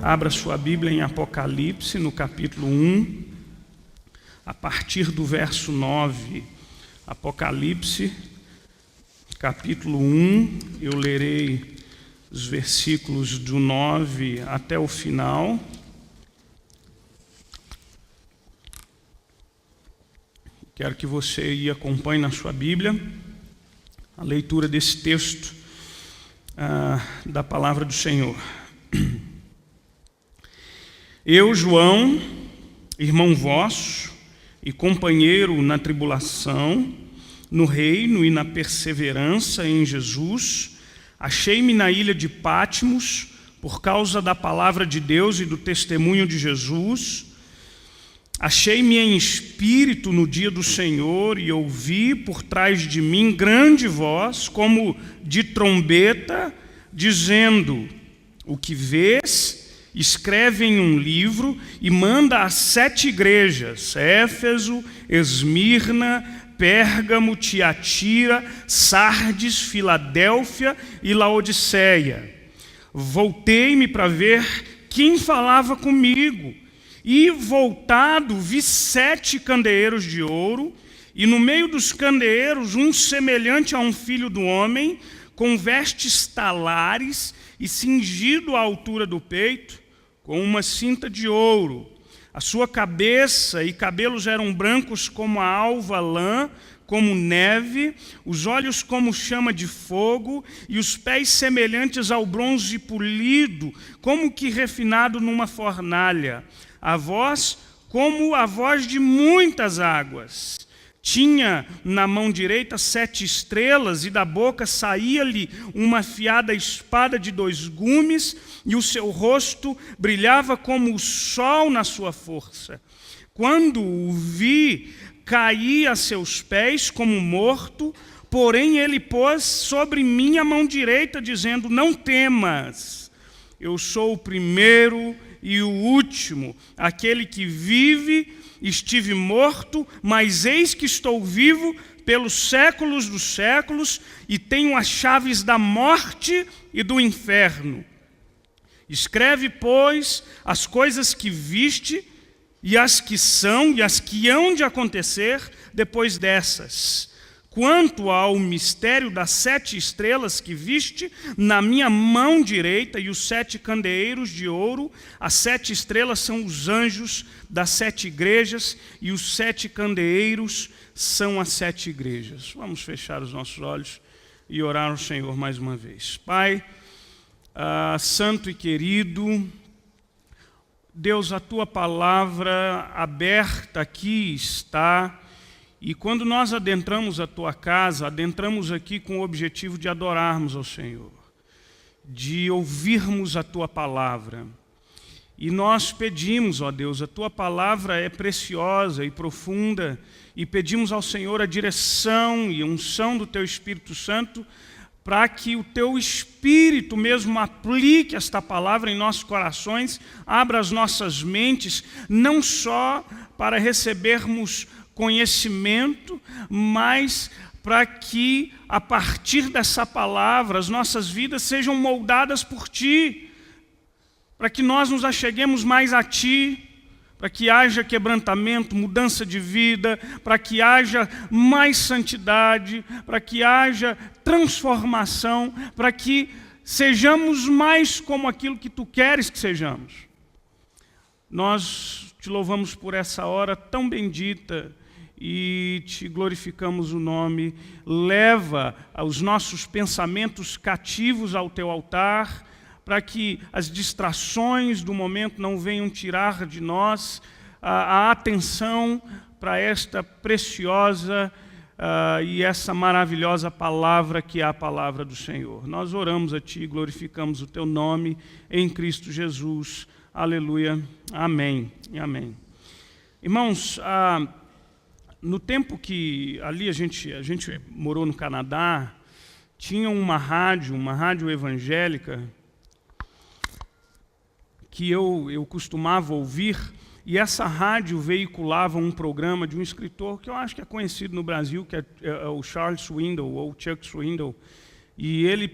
Abra sua Bíblia em Apocalipse, no capítulo 1, a partir do verso 9. Apocalipse, capítulo 1, eu lerei os versículos do 9 até o final. Quero que você acompanhe na sua Bíblia a leitura desse texto da palavra do Senhor. Eu, João, irmão vosso e companheiro na tribulação, no reino e na perseverança em Jesus, achei-me na ilha de Patmos por causa da palavra de Deus e do testemunho de Jesus. Achei-me em espírito no dia do Senhor e ouvi por trás de mim grande voz, como de trombeta, dizendo: o que vês, escreve em um livro e manda às 7 igrejas, Éfeso, Esmirna, Pérgamo, Tiatira, Sardes, Filadélfia e Laodiceia. Voltei-me para ver quem falava comigo, e voltado vi 7 candeeiros de ouro, e no meio dos candeeiros um semelhante a um filho do homem, com vestes talares e cingido à altura do peito, com uma cinta de ouro. A sua cabeça e cabelos eram brancos como a alva lã, como neve, os olhos como chama de fogo, e os pés semelhantes ao bronze polido, como que refinado numa fornalha. A voz como a voz de muitas águas. Tinha na mão direita 7 estrelas, e da boca saía-lhe uma afiada espada de 2 gumes, e o seu rosto brilhava como o sol na sua força. Quando o vi, caí a seus pés como morto, porém ele pôs sobre mim a mão direita, dizendo: não temas, eu sou o primeiro e o último, aquele que vive. Estive morto, mas eis que estou vivo pelos séculos dos séculos, e tenho as chaves da morte e do inferno. Escreve, pois, as coisas que viste, e as que são, e as que hão de acontecer depois dessas. Quanto ao mistério das 7 estrelas que viste na minha mão direita e os 7 candeeiros de ouro, as 7 estrelas são os anjos das 7 igrejas, e os 7 candeeiros são as 7 igrejas. Vamos fechar os nossos olhos e orar ao Senhor mais uma vez. Pai, santo e querido, Deus, a Tua palavra aberta aqui está. E quando nós adentramos a Tua casa, adentramos aqui com o objetivo de adorarmos ao Senhor, de ouvirmos a Tua palavra. E nós pedimos, ó Deus, a Tua palavra é preciosa e profunda, e pedimos ao Senhor a direção e a unção do Teu Espírito Santo, para que o Teu Espírito mesmo aplique esta palavra em nossos corações, abra as nossas mentes, não só para recebermos conhecimento, mas para que, a partir dessa palavra, as nossas vidas sejam moldadas por Ti, para que nós nos acheguemos mais a Ti, para que haja quebrantamento, mudança de vida, para que haja mais santidade, para que haja transformação, para que sejamos mais como aquilo que Tu queres que sejamos. Nós Te louvamos por essa hora tão bendita, e Te glorificamos o nome. Leva os nossos pensamentos cativos ao Teu altar, para que as distrações do momento não venham tirar de nós a atenção para esta preciosa e essa maravilhosa palavra que é a palavra do Senhor. Nós oramos a Ti, glorificamos o Teu nome em Cristo Jesus. Aleluia. Amém. Amém. Irmãos, no tempo que ali a gente morou no Canadá, tinha uma rádio evangélica, que eu costumava ouvir, e essa rádio veiculava um programa de um escritor que eu acho que é conhecido no Brasil, que é o Charles Swindoll, ou Chuck Swindoll. E ele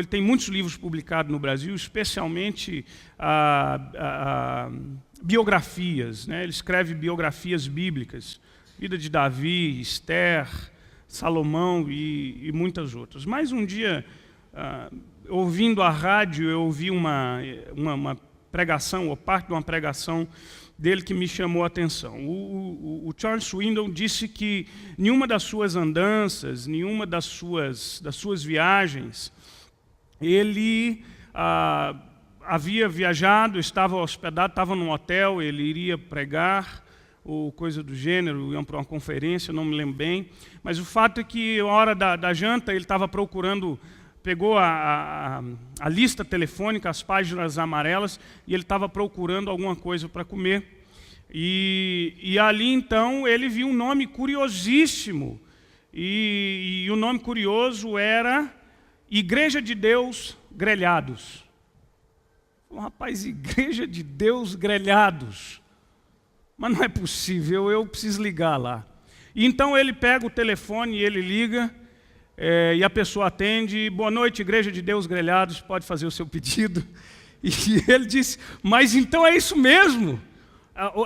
tem muitos livros publicados no Brasil, especialmente biografias, né? Ele escreve biografias bíblicas, vida de Davi, Esther, Salomão e muitas outras. Mas um dia, ouvindo a rádio, eu ouvi uma pregação, ou parte de uma pregação dele que me chamou a atenção. O Charles Swindoll disse que nenhuma das suas andanças, nenhuma das suas viagens, ele havia viajado, estava hospedado, estava num hotel, ele iria pregar, ou coisa do gênero, iam para uma conferência, não me lembro bem, mas o fato é que, na hora da janta, ele estava procurando, pegou a lista telefônica, as páginas amarelas, e ele estava procurando alguma coisa para comer. E ali, então, ele viu um nome curiosíssimo, e o nome curioso era Igreja de Deus Grelhados. Rapaz, Igreja de Deus Grelhados. Mas não é possível, eu preciso ligar lá. E então ele pega o telefone e ele liga, e a pessoa atende. Boa noite, Igreja de Deus Grelhados, pode fazer o seu pedido. E ele disse, mas então é isso mesmo?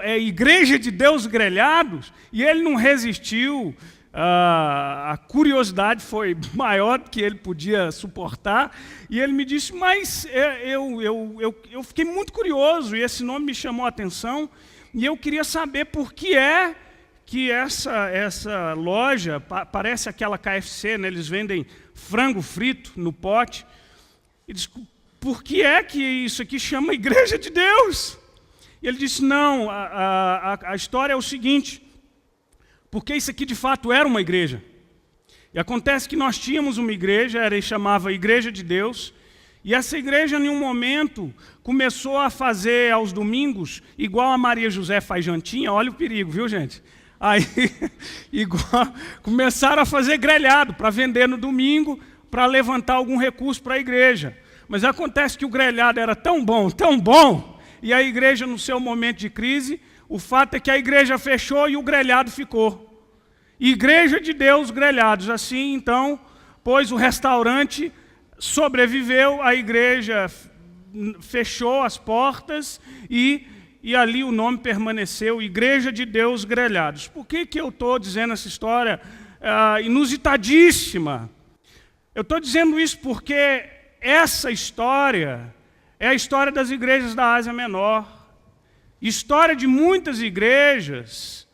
É Igreja de Deus Grelhados? E ele não resistiu, a curiosidade foi maior do que ele podia suportar, e ele me disse, mas eu fiquei muito curioso, e esse nome me chamou a atenção, e eu queria saber por que é que essa loja, parece aquela KFC, né? Eles vendem frango frito no pote. E disse, por que é que isso aqui chama Igreja de Deus? E ele disse, não, a história é o seguinte, porque isso aqui de fato era uma igreja. E acontece que nós tínhamos uma igreja, chamava Igreja de Deus, e essa igreja, em um momento, começou a fazer aos domingos, igual a Maria José faz jantinha, olha o perigo, viu, gente? Aí, começaram a fazer grelhado para vender no domingo, para levantar algum recurso para a igreja. Mas acontece que o grelhado era tão bom, e a igreja, no seu momento de crise, o fato é que a igreja fechou e o grelhado ficou. Igreja de Deus Grelhados. Assim, então, pois o restaurante sobreviveu, a igreja fechou as portas e ali o nome permaneceu, Igreja de Deus Grelhados. Por que eu estou dizendo essa história inusitadíssima? Eu estou dizendo isso porque essa história é a história das igrejas da Ásia Menor. História de muitas igrejas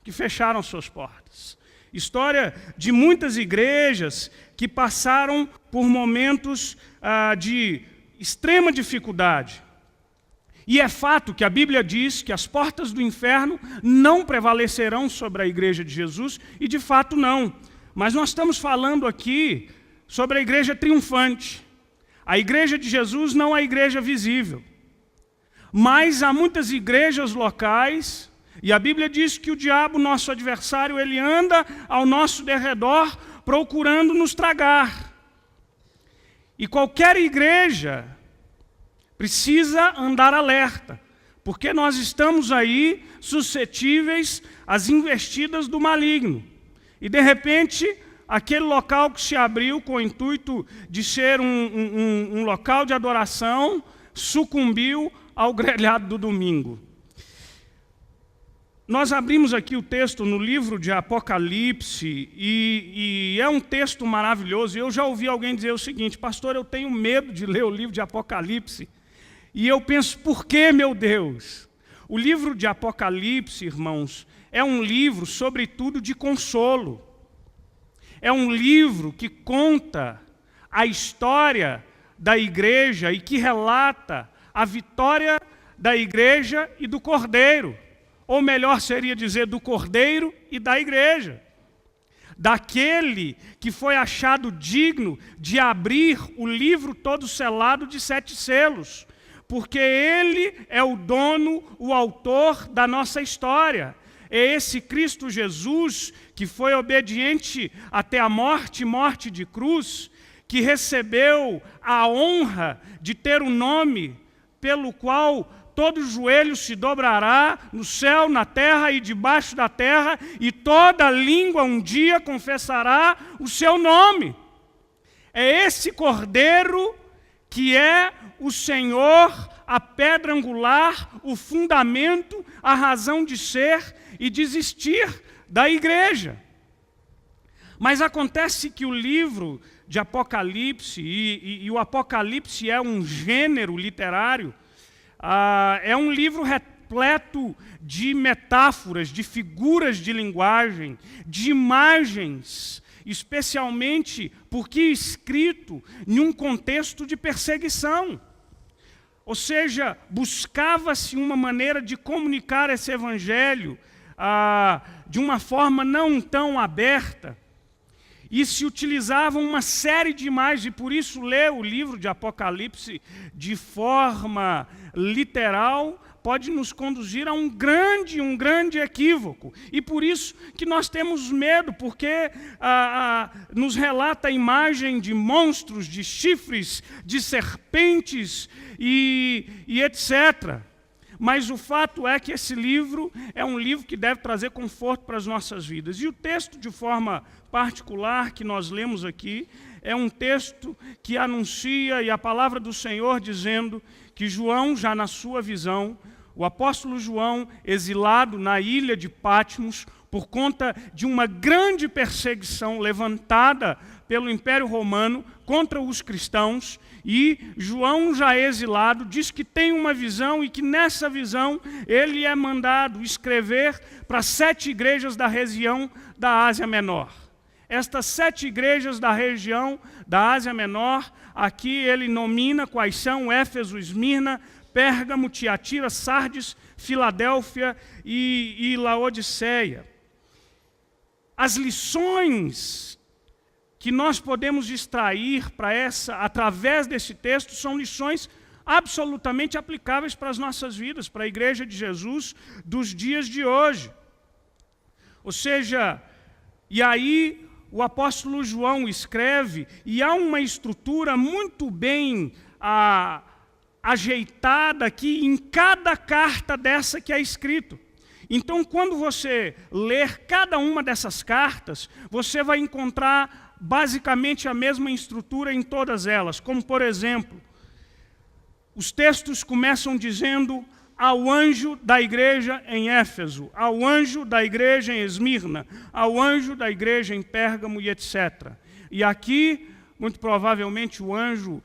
que fecharam suas portas. História de muitas igrejas que passaram por momentos de extrema dificuldade. E é fato que a Bíblia diz que as portas do inferno não prevalecerão sobre a igreja de Jesus, e de fato não. Mas nós estamos falando aqui sobre a igreja triunfante. A igreja de Jesus não é a igreja visível. Mas há muitas igrejas locais, e a Bíblia diz que o diabo, nosso adversário, ele anda ao nosso derredor procurando nos tragar. E qualquer igreja precisa andar alerta, porque nós estamos aí suscetíveis às investidas do maligno. E de repente, aquele local que se abriu com o intuito de ser um local de adoração, sucumbiu ao grelhado do domingo. Nós abrimos aqui o texto no livro de Apocalipse, e é um texto maravilhoso. Eu já ouvi alguém dizer o seguinte, pastor, eu tenho medo de ler o livro de Apocalipse. E eu penso, por que, meu Deus? O livro de Apocalipse, irmãos, é um livro, sobretudo, de consolo. É um livro que conta a história da igreja e que relata a vitória da igreja e do Cordeiro. Ou melhor seria dizer, do Cordeiro e da igreja. Daquele que foi achado digno de abrir o livro todo selado de 7 selos. Porque ele é o dono, o autor da nossa história. É esse Cristo Jesus, que foi obediente até a morte de cruz, que recebeu a honra de ter um nome pelo qual todo joelho se dobrará no céu, na terra e debaixo da terra, e toda língua um dia confessará o seu nome. É esse Cordeiro que é o Senhor, a pedra angular, o fundamento, a razão de ser e de existir da igreja. Mas acontece que o livro de Apocalipse, e o Apocalipse é um gênero literário, é um livro repleto de metáforas, de figuras de linguagem, de imagens, especialmente porque escrito em um contexto de perseguição. Ou seja, buscava-se uma maneira de comunicar esse evangelho de uma forma não tão aberta, e se utilizava uma série de imagens, e por isso ler o livro de Apocalipse de forma literal pode nos conduzir a um grande equívoco. E por isso que nós temos medo, porque nos relata a imagem de monstros, de chifres, de serpentes e etc. Mas o fato é que esse livro é um livro que deve trazer conforto para as nossas vidas. E o texto, de forma particular, que nós lemos aqui, é um texto que anuncia, e a palavra do Senhor dizendo que João, já na sua visão, o apóstolo João, exilado na ilha de Patmos, por conta de uma grande perseguição levantada pelo Império Romano contra os cristãos, e João, já exilado, diz que tem uma visão e que nessa visão ele é mandado escrever para 7 igrejas da região da Ásia Menor. Estas 7 igrejas da região da Ásia Menor, aqui ele nomina quais são: Éfeso, Esmirna, Pérgamo, Tiatira, Sardes, Filadélfia e Laodiceia. As lições que nós podemos extrair através desse texto são lições absolutamente aplicáveis para as nossas vidas, para a igreja de Jesus dos dias de hoje. Ou seja, e aí o apóstolo João escreve, e há uma estrutura muito bem ajeitada aqui em cada carta dessa que é escrito. Então, quando você ler cada uma dessas cartas, você vai encontrar basicamente a mesma estrutura em todas elas. Como, por exemplo, os textos começam dizendo: ao anjo da igreja em Éfeso, ao anjo da igreja em Esmirna, ao anjo da igreja em Pérgamo e etc. E aqui, muito provavelmente, o anjo,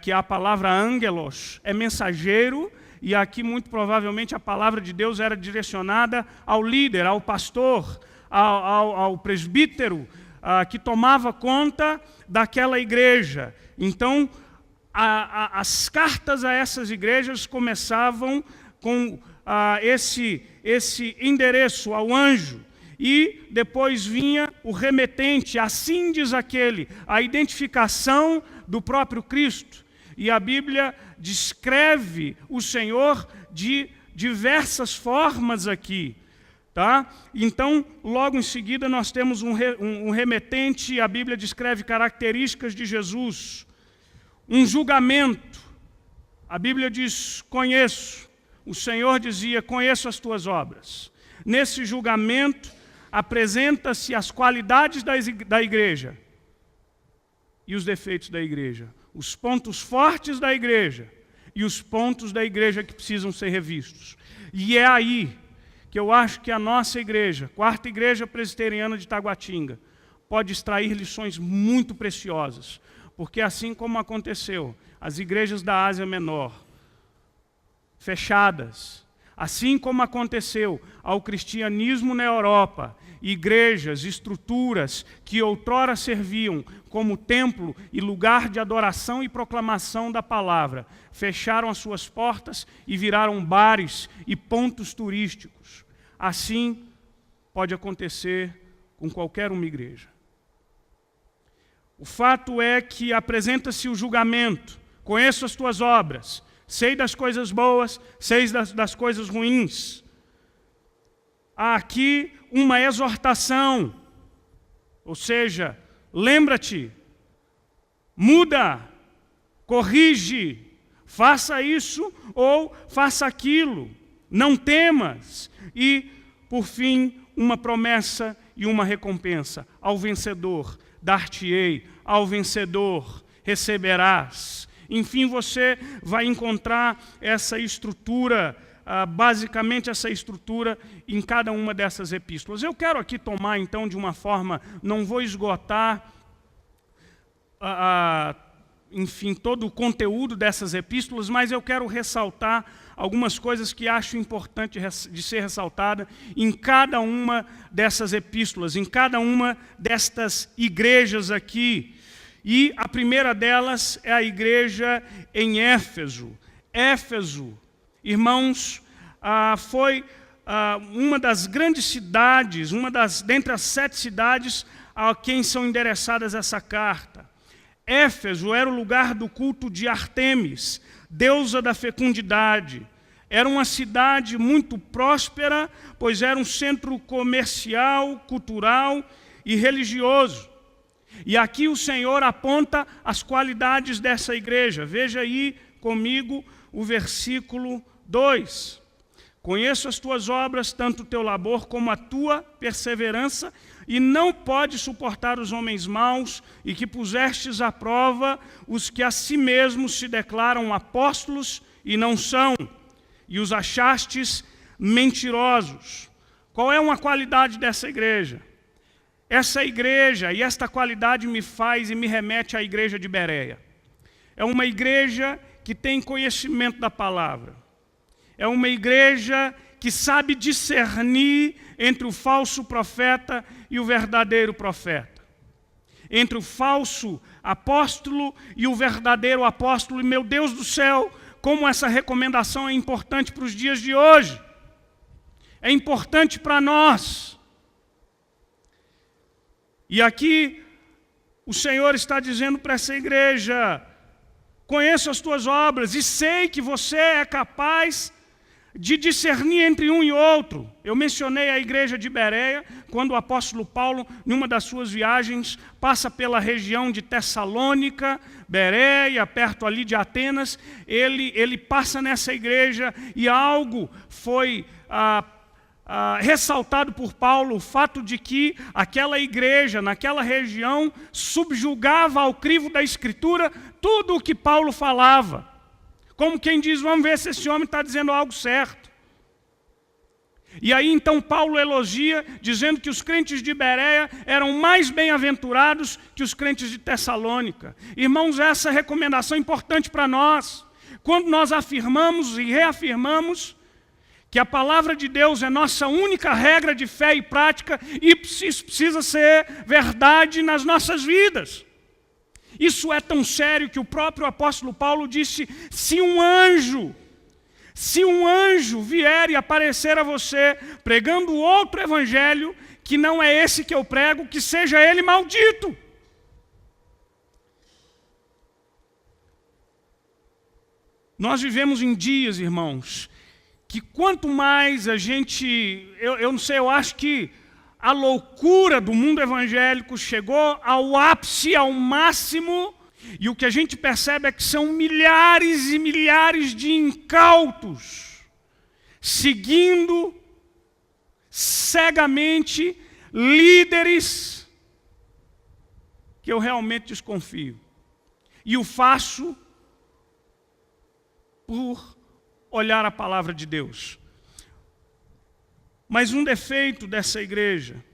que é a palavra angelos, é mensageiro, e aqui, muito provavelmente, a palavra de Deus era direcionada ao líder, ao pastor, ao presbítero, que tomava conta daquela igreja. Então, as cartas a essas igrejas começavam com esse endereço ao anjo, e depois vinha o remetente, assim diz aquele, a identificação do próprio Cristo. E a Bíblia descreve o Senhor de diversas formas aqui. Tá? Então, logo em seguida, nós temos um remetente, a Bíblia descreve características de Jesus. Um julgamento, a Bíblia diz: conheço. O Senhor dizia: conheço as tuas obras. Nesse julgamento, apresenta-se as qualidades da igreja e os defeitos da igreja, os pontos fortes da igreja e os pontos da igreja que precisam ser revistos. E é aí que eu acho que a nossa igreja, Quarta Igreja Presbiteriana de Taguatinga, pode extrair lições muito preciosas, porque assim como aconteceu, as igrejas da Ásia Menor, fechadas, assim como aconteceu ao cristianismo na Europa, igrejas, estruturas que outrora serviam como templo e lugar de adoração e proclamação da palavra, fecharam as suas portas e viraram bares e pontos turísticos. Assim pode acontecer com qualquer uma igreja. O fato é que apresenta-se o julgamento: conheço as tuas obras, sei das coisas boas, sei das coisas ruins. Há aqui uma exortação, ou seja, lembra-te, muda, corrige, faça isso ou faça aquilo, não temas. E, por fim, uma promessa e uma recompensa: ao vencedor dar-te-ei, ao vencedor receberás. Enfim, você vai encontrar essa estrutura, basicamente essa estrutura em cada uma dessas epístolas. Eu quero aqui tomar, então, de uma forma, não vou esgotar, enfim, todo o conteúdo dessas epístolas, mas eu quero ressaltar algumas coisas que acho importante de ser ressaltada em cada uma dessas epístolas, em cada uma destas igrejas aqui. E a primeira delas é a igreja em Éfeso. Éfeso, irmãos, foi uma das grandes cidades, dentre as 7 cidades a quem são endereçadas essa carta. Éfeso era o lugar do culto de Ártemis, deusa da fecundidade. Era uma cidade muito próspera, pois era um centro comercial, cultural e religioso. E aqui o Senhor aponta as qualidades dessa igreja. Veja aí comigo o versículo 2. Conheço as tuas obras, tanto o teu labor como a tua perseverança, e não podes suportar os homens maus, e que pusestes à prova os que a si mesmos se declaram apóstolos e não são, e os achastes mentirosos. Qual é uma qualidade dessa igreja? Essa igreja e esta qualidade me faz e me remete à igreja de Bereia. É uma igreja que tem conhecimento da palavra. É uma igreja que sabe discernir entre o falso profeta e o verdadeiro profeta. Entre o falso apóstolo e o verdadeiro apóstolo. E, meu Deus do céu, como essa recomendação é importante para os dias de hoje. É importante para nós. E aqui o Senhor está dizendo para essa igreja: conheço as tuas obras e sei que você é capaz de discernir entre um e outro. Eu mencionei a igreja de Bereia, quando o apóstolo Paulo, numa das suas viagens, passa pela região de Tessalônica, Bereia, perto ali de Atenas, ele passa nessa igreja e algo foi ressaltado por Paulo, o fato de que aquela igreja, naquela região, subjugava ao crivo da Escritura tudo o que Paulo falava. Como quem diz, vamos ver se esse homem está dizendo algo certo. E aí então Paulo elogia, dizendo que os crentes de Bereia eram mais bem-aventurados que os crentes de Tessalônica. Irmãos, essa recomendação é importante para nós. Quando nós afirmamos e reafirmamos que a palavra de Deus é nossa única regra de fé e prática, e isso precisa ser verdade nas nossas vidas. Isso é tão sério que o próprio apóstolo Paulo disse: se um anjo vier e aparecer a você pregando outro evangelho, que não é esse que eu prego, que seja ele maldito. Nós vivemos em dias, irmãos, que quanto mais a gente, eu não sei, eu acho que a loucura do mundo evangélico chegou ao ápice, ao máximo, e o que a gente percebe é que são milhares e milhares de incautos, seguindo cegamente líderes que eu realmente desconfio. E o faço por olhar a palavra de Deus. Mas um defeito dessa igreja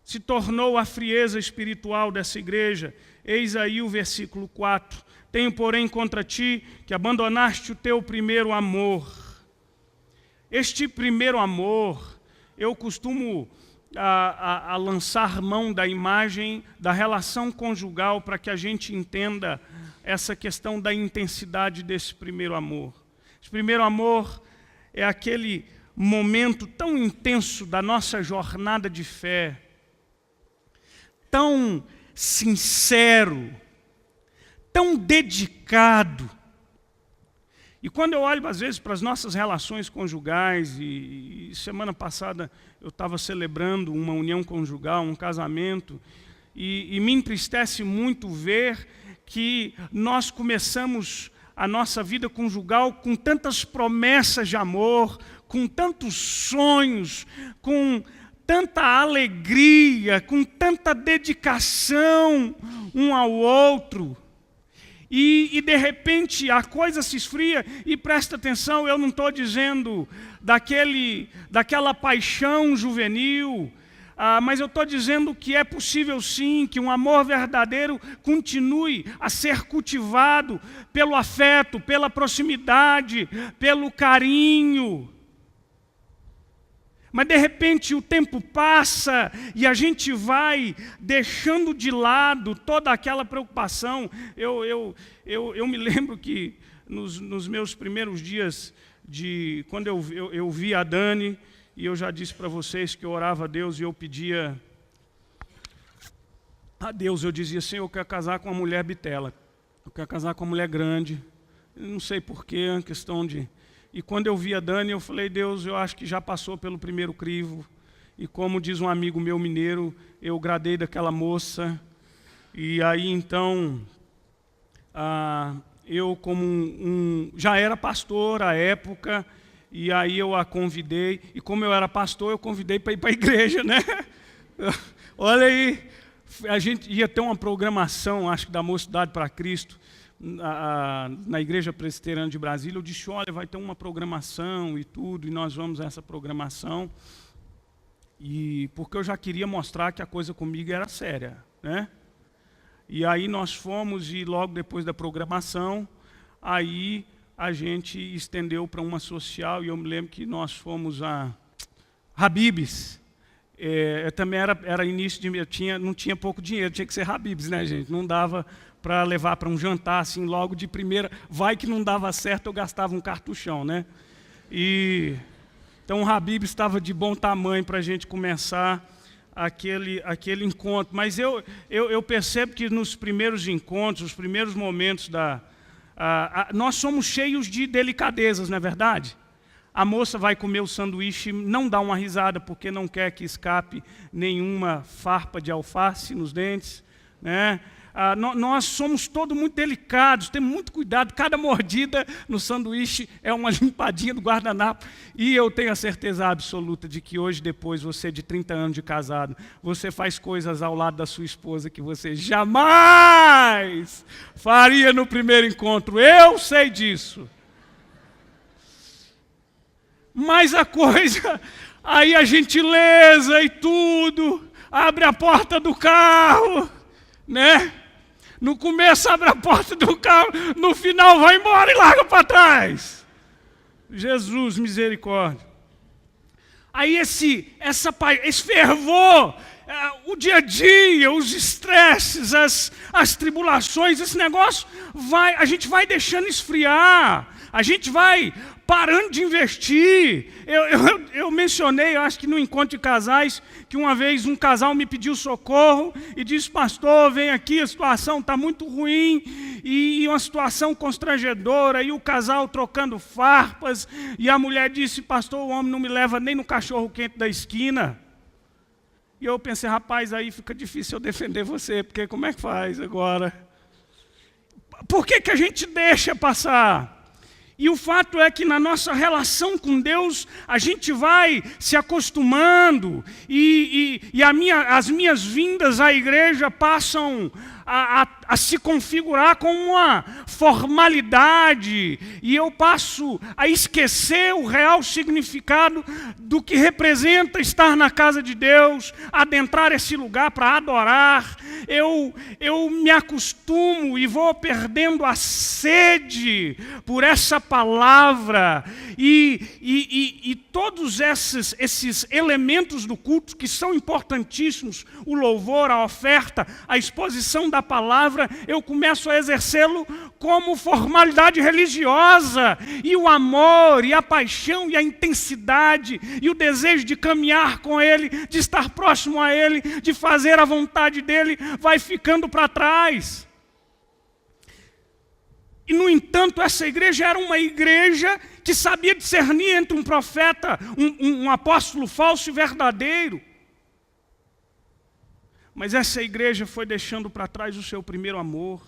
se tornou a frieza espiritual dessa igreja. Eis aí o versículo 4. Tenho, porém, contra ti que abandonaste o teu primeiro amor. Este primeiro amor, eu costumo a lançar mão da imagem da relação conjugal para que a gente entenda essa questão da intensidade desse primeiro amor. Esse primeiro amor é aquele momento tão intenso da nossa jornada de fé, tão sincero, tão dedicado. E quando eu olho, às vezes, para as nossas relações conjugais, e semana passada eu estava celebrando uma união conjugal, um casamento, e me entristece muito ver que nós começamos a nossa vida conjugal com tantas promessas de amor, com tantos sonhos, com tanta alegria, com tanta dedicação um ao outro. E de repente a coisa se esfria, e presta atenção, eu não estou dizendo daquela paixão juvenil, mas eu estou dizendo que é possível sim que um amor verdadeiro continue a ser cultivado pelo afeto, pela proximidade, pelo carinho. Mas de repente o tempo passa e a gente vai deixando de lado toda aquela preocupação. Eu me lembro que nos meus primeiros dias, quando eu vi a Dani, e eu já disse para vocês que eu orava a Deus e eu pedia a Deus, eu dizia, Senhor, eu quero casar com uma mulher bitela, eu quero casar com uma mulher grande, eu não sei porquê, é uma questão de... E quando eu vi a Dani, eu falei, Deus, eu acho que já passou pelo primeiro crivo. E como diz um amigo meu mineiro, eu gradei daquela moça. E aí, então, eu como já era pastor à época, e aí eu a convidei. E como eu era pastor, eu convidei para ir para a igreja, né? Olha aí, a gente ia ter uma programação, acho que da Mocidade para Cristo, na Igreja Presbiteriana de Brasília. Eu disse, olha, vai ter uma programação e tudo, e nós vamos a essa programação, e porque eu já queria mostrar que a coisa comigo era séria, né? E aí nós fomos, e logo depois da programação, aí a gente estendeu para uma social, e eu me lembro que nós fomos a Habib's. Também era início de... não tinha pouco dinheiro, tinha que ser Habib's, né, gente? Não dava para levar para um jantar, assim, logo de primeira. Vai que não dava certo, eu gastava um cartuchão, né? Então o Habib's estava de bom tamanho para a gente começar aquele encontro. Mas eu percebo que nos primeiros encontros, os primeiros momentos nós somos cheios de delicadezas, não é verdade? A moça vai comer o sanduíche, não dá uma risada porque não quer que escape nenhuma farpa de alface nos dentes, né? Nós somos todos muito delicados, temos muito cuidado, cada mordida no sanduíche é uma limpadinha do guardanapo. E eu tenho a certeza absoluta de que hoje, depois, você de 30 anos de casado, você faz coisas ao lado da sua esposa que você jamais faria no primeiro encontro. Eu sei disso. Mas a coisa, aí a gentileza e tudo, abre a porta do carro, né? No começo abre a porta do carro, no final vai embora e larga para trás. Jesus, misericórdia. Aí esse fervor, o dia a dia, os estresses, as tribulações, esse negócio, a gente vai deixando esfriar, a gente vai parando de investir. Eu mencionei, eu acho que no encontro de casais, que uma vez um casal me pediu socorro e disse, pastor, vem aqui, a situação está muito ruim, e uma situação constrangedora, e o casal trocando farpas, e a mulher disse, pastor, o homem não me leva nem no cachorro quente da esquina. E eu pensei, rapaz, aí fica difícil eu defender você, porque como é que faz agora? Por que a gente deixa passar? E o fato é que na nossa relação com Deus, a gente vai se acostumando, e as minhas vindas à igreja passam a se configurar como uma formalidade, e eu passo a esquecer o real significado do que representa estar na casa de Deus, adentrar esse lugar para adorar. Eu me acostumo e vou perdendo a sede por essa palavra, e todos esses elementos do culto que são importantíssimos, o louvor, a oferta, a exposição da palavra, eu começo a exercê-lo como formalidade religiosa, e o amor, e a paixão, e a intensidade, e o desejo de caminhar com Ele, de estar próximo a Ele, de fazer a vontade dEle, vai ficando para trás. E, no entanto, essa igreja era uma igreja que sabia discernir entre um profeta, um apóstolo falso e verdadeiro. Mas essa igreja foi deixando para trás o seu primeiro amor.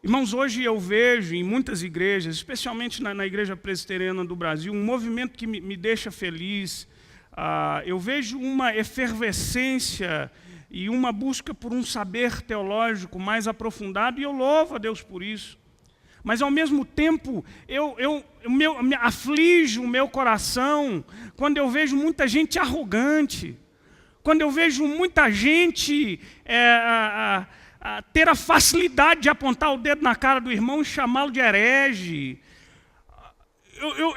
Irmãos, hoje eu vejo em muitas igrejas, especialmente na Igreja Presbiteriana do Brasil, um movimento que me deixa feliz. eu vejo uma efervescência e uma busca por um saber teológico mais aprofundado, e eu louvo a Deus por isso. Mas, ao mesmo tempo, me aflige o meu coração quando eu vejo muita gente arrogante, quando eu vejo muita gente ter a facilidade de apontar o dedo na cara do irmão e chamá-lo de herege.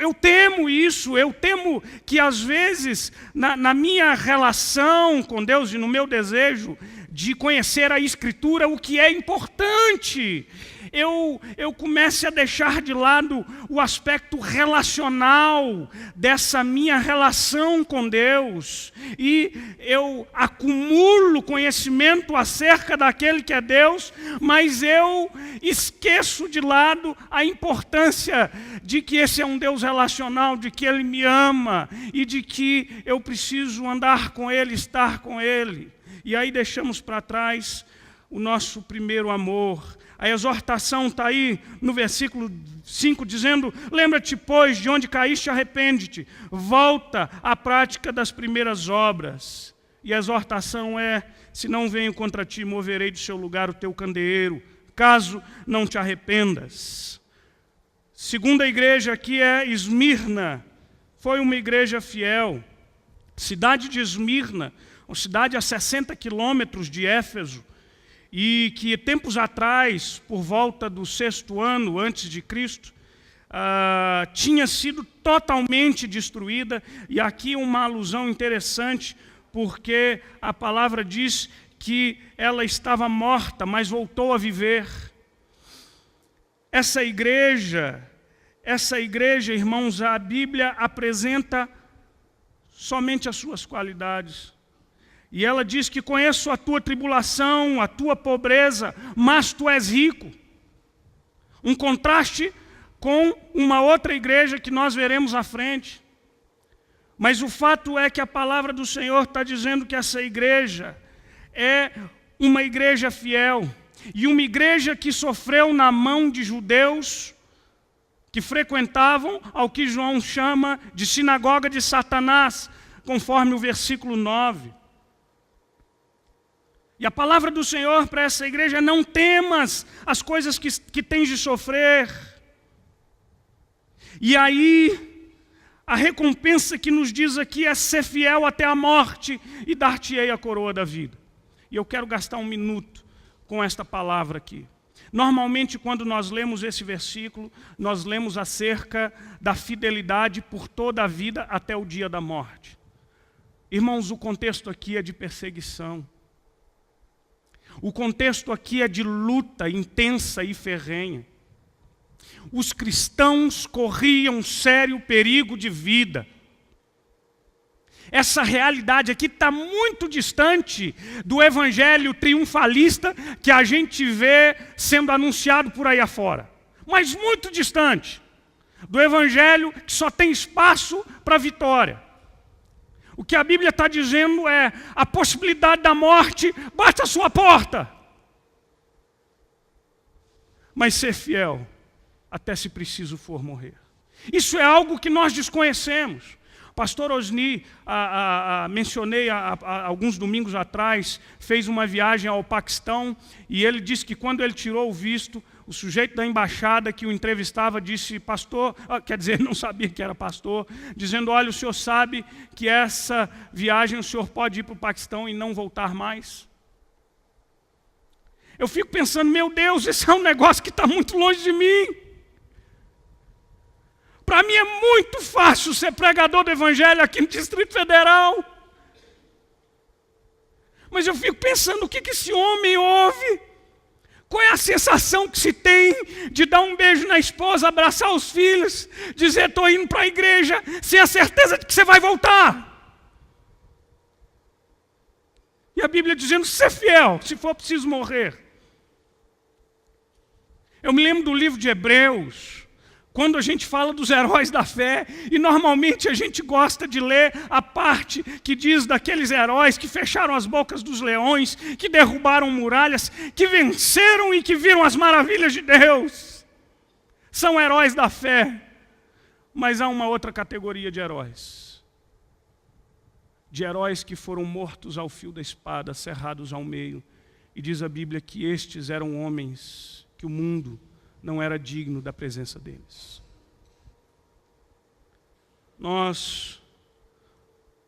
Eu temo isso, eu temo que às vezes, na minha relação com Deus e no meu desejo de conhecer a Escritura, o que é importante, eu comece a deixar de lado o aspecto relacional dessa minha relação com Deus, e eu acumulo conhecimento acerca daquele que é Deus, mas eu esqueço de lado a importância de que esse é um Deus relacional, de que Ele me ama e de que eu preciso andar com Ele, estar com Ele. E aí deixamos para trás o nosso primeiro amor. A exortação está aí no versículo 5, dizendo: lembra-te, pois, de onde caíste, arrepende-te, volta à prática das primeiras obras. E a exortação é: se não venho contra ti, moverei do seu lugar o teu candeeiro, caso não te arrependas. Segunda igreja aqui é Esmirna. Foi uma igreja fiel. Cidade de Esmirna, uma cidade a 60 quilômetros de Éfeso, e que tempos atrás, por volta do 6º ano antes de Cristo, tinha sido totalmente destruída. E aqui uma alusão interessante, porque a palavra diz que ela estava morta, mas voltou a viver. Essa igreja, irmãos, a Bíblia apresenta somente as suas qualidades. E ela diz que conheço a tua tribulação, a tua pobreza, mas tu és rico. Um contraste com uma outra igreja que nós veremos à frente. Mas o fato é que a palavra do Senhor está dizendo que essa igreja é uma igreja fiel. E uma igreja que sofreu na mão de judeus que frequentavam ao que João chama de sinagoga de Satanás, conforme o versículo 9. E a palavra do Senhor para essa igreja é: não temas as coisas que tens de sofrer. E aí, a recompensa que nos diz aqui é ser fiel até a morte, e dar-te-ei a coroa da vida. E eu quero gastar um minuto com esta palavra aqui. Normalmente, quando nós lemos esse versículo, nós lemos acerca da fidelidade por toda a vida até o dia da morte. Irmãos, o contexto aqui é de perseguição. O contexto aqui é de luta intensa e ferrenha. Os cristãos corriam sério perigo de vida. Essa realidade aqui está muito distante do evangelho triunfalista que a gente vê sendo anunciado por aí afora. Mas muito distante do evangelho que só tem espaço para vitória. O que a Bíblia está dizendo é: a possibilidade da morte bate à sua porta. Mas ser fiel até se preciso for morrer. Isso é algo que nós desconhecemos. Pastor Osni, mencionei há alguns domingos atrás, fez uma viagem ao Paquistão, e ele disse que quando ele tirou o visto, o sujeito da embaixada que o entrevistava disse: pastor, quer dizer, não sabia que era pastor, dizendo: olha, o senhor sabe que essa viagem o senhor pode ir para o Paquistão e não voltar mais? Eu fico pensando: meu Deus, esse é um negócio que está muito longe de mim. Para mim é muito fácil ser pregador do evangelho aqui no Distrito Federal. Mas eu fico pensando: o que esse homem ouve? Qual é a sensação que se tem de dar um beijo na esposa, abraçar os filhos, dizer: estou indo para a igreja, sem a certeza de que você vai voltar? E a Bíblia dizendo: ser fiel, se for preciso morrer. Eu me lembro do livro de Hebreus, quando a gente fala dos heróis da fé, e normalmente a gente gosta de ler a parte que diz daqueles heróis que fecharam as bocas dos leões, que derrubaram muralhas, que venceram e que viram as maravilhas de Deus. São heróis da fé. Mas há uma outra categoria de heróis. de heróis que foram mortos ao fio da espada, cerrados ao meio. E diz a Bíblia que estes eram homens que o mundo não era digno da presença deles.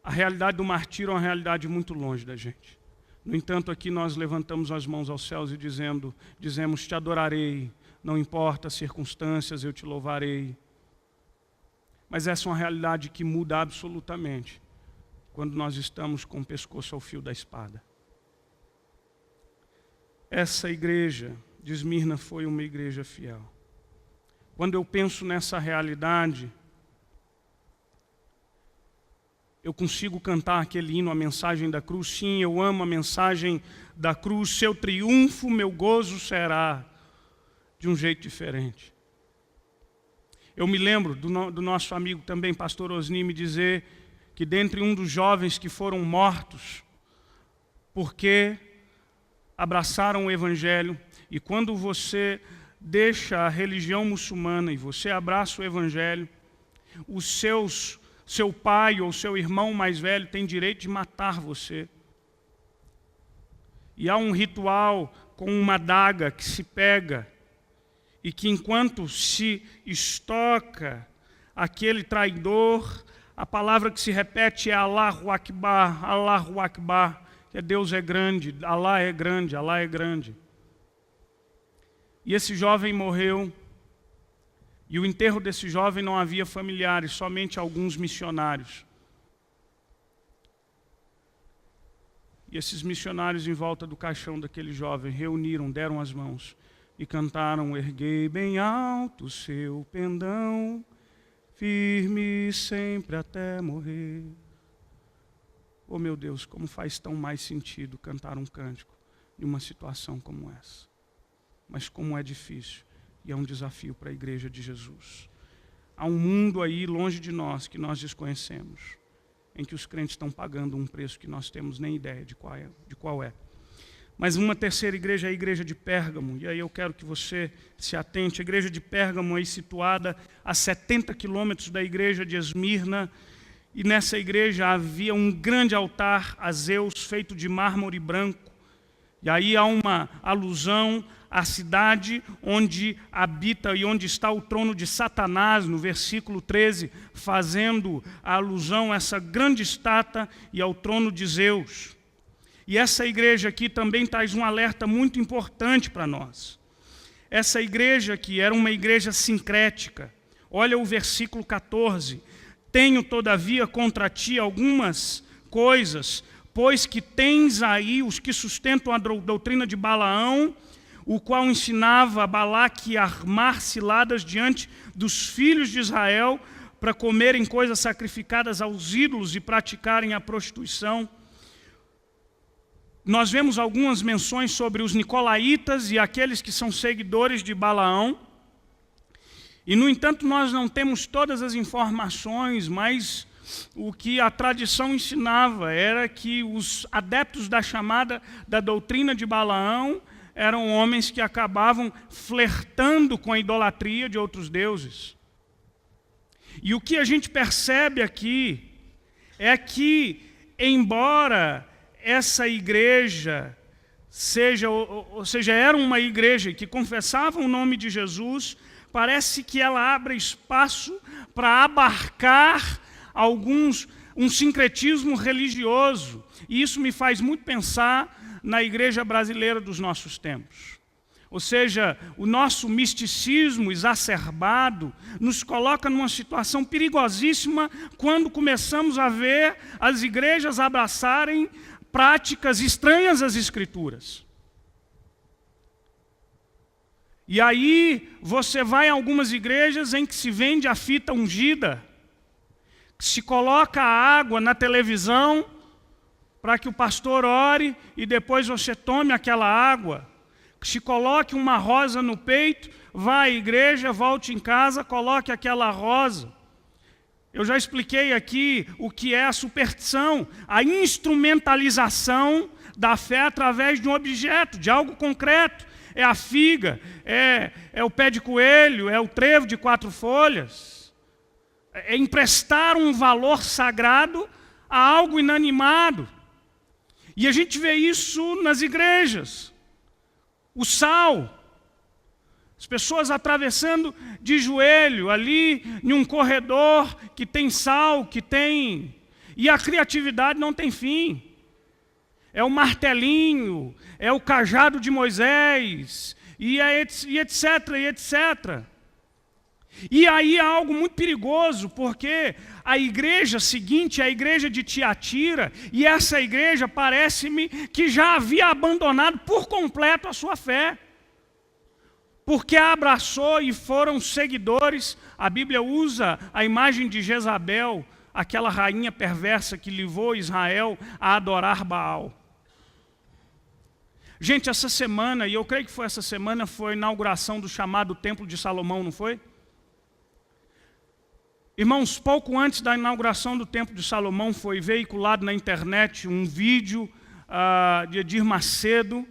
A realidade do martírio é uma realidade muito longe da gente. No entanto, aqui nós levantamos as mãos aos céus e dizemos, te adorarei, não importa as circunstâncias, eu te louvarei. Mas essa é uma realidade que muda absolutamente quando nós estamos com o pescoço ao fio da espada. Essa igreja de Esmirna foi uma igreja fiel. Quando eu penso nessa realidade, eu consigo cantar aquele hino, a mensagem da cruz. Sim, eu amo a mensagem da cruz. Seu triunfo, meu gozo será de um jeito diferente. Eu me lembro do nosso amigo também, pastor Osni, me dizer que dentre um dos jovens que foram mortos, porque abraçaram o Evangelho, e quando você deixa a religião muçulmana e você abraça o Evangelho, seu pai ou seu irmão mais velho tem direito de matar você. E há um ritual com uma adaga que se pega e que enquanto se estoca aquele traidor, a palavra que se repete é Allahu Akbar, Allahu Akbar, que Deus é grande, Allah é grande, Allah é grande. E esse jovem morreu. E o enterro desse jovem não havia familiares, somente alguns missionários. E esses missionários em volta do caixão daquele jovem reuniram, deram as mãos e cantaram: erguei bem alto o seu pendão, firme sempre até morrer. Oh meu Deus, como faz tão mais sentido cantar um cântico em uma situação como essa. Mas como é difícil. E é um desafio para a igreja de Jesus. Há um mundo aí longe de nós que nós desconhecemos, em que os crentes estão pagando um preço que nós temos nem ideia de qual é. Mas uma terceira igreja é a igreja de Pérgamo, e aí eu quero que você se atente. A igreja de Pérgamo é situada a 70 quilômetros da igreja de Esmirna, e nessa igreja havia um grande altar a Zeus feito de mármore branco. E aí há uma alusão à cidade onde habita e onde está o trono de Satanás, no versículo 13, fazendo a alusão a essa grande estátua e ao trono de Zeus. E essa igreja aqui também traz um alerta muito importante para nós. Essa igreja aqui era uma igreja sincrética. Olha o versículo 14. Tenho, todavia, contra ti algumas coisas, pois que tens aí os que sustentam a doutrina de Balaão, o qual ensinava a Balaque a armar ciladas diante dos filhos de Israel para comerem coisas sacrificadas aos ídolos e praticarem a prostituição. Nós vemos algumas menções sobre os nicolaítas e aqueles que são seguidores de Balaão. E, no entanto, nós não temos todas as informações, mas o que a tradição ensinava era que os adeptos da chamada da doutrina de Balaão eram homens que acabavam flertando com a idolatria de outros deuses. E o que a gente percebe aqui é que, embora essa igreja era uma igreja que confessava o nome de Jesus, parece que ela abre espaço para abarcar um sincretismo religioso. E isso me faz muito pensar na igreja brasileira dos nossos tempos. Ou seja, o nosso misticismo exacerbado nos coloca numa situação perigosíssima quando começamos a ver as igrejas abraçarem práticas estranhas às Escrituras. E aí você vai em algumas igrejas em que se vende a fita ungida, que se coloca a água na televisão para que o pastor ore e depois você tome aquela água, que se coloque uma rosa no peito, vá à igreja, volte em casa, coloque aquela rosa. Eu já expliquei aqui o que é a superstição, a instrumentalização da fé através de um objeto, de algo concreto. É a figa, é o pé de coelho, é o trevo de 4 folhas. É emprestar um valor sagrado a algo inanimado. E a gente vê isso nas igrejas. O sal. As pessoas atravessando de joelho ali em um corredor que tem sal, que tem... E a criatividade não tem fim. É o martelinho, é o cajado de Moisés, e etc, e etc. E aí há algo muito perigoso, porque a igreja seguinte, a igreja de Tiatira, e essa igreja parece-me que já havia abandonado por completo a sua fé. Porque a abraçou e foram seguidores. A Bíblia usa a imagem de Jezabel, aquela rainha perversa que levou Israel a adorar Baal. Gente, essa semana, e eu creio que foi essa semana, foi a inauguração do chamado Templo de Salomão, não foi? Irmãos, pouco antes da inauguração do Templo de Salomão, foi veiculado na internet um vídeo de Edir Macedo,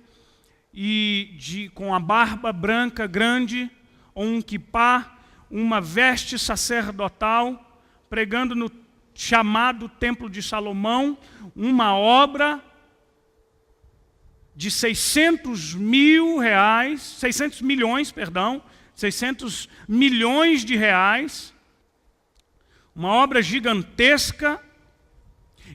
com a barba branca grande, um quipá, uma veste sacerdotal, pregando no chamado Templo de Salomão, uma obra de 600 milhões de reais, uma obra gigantesca.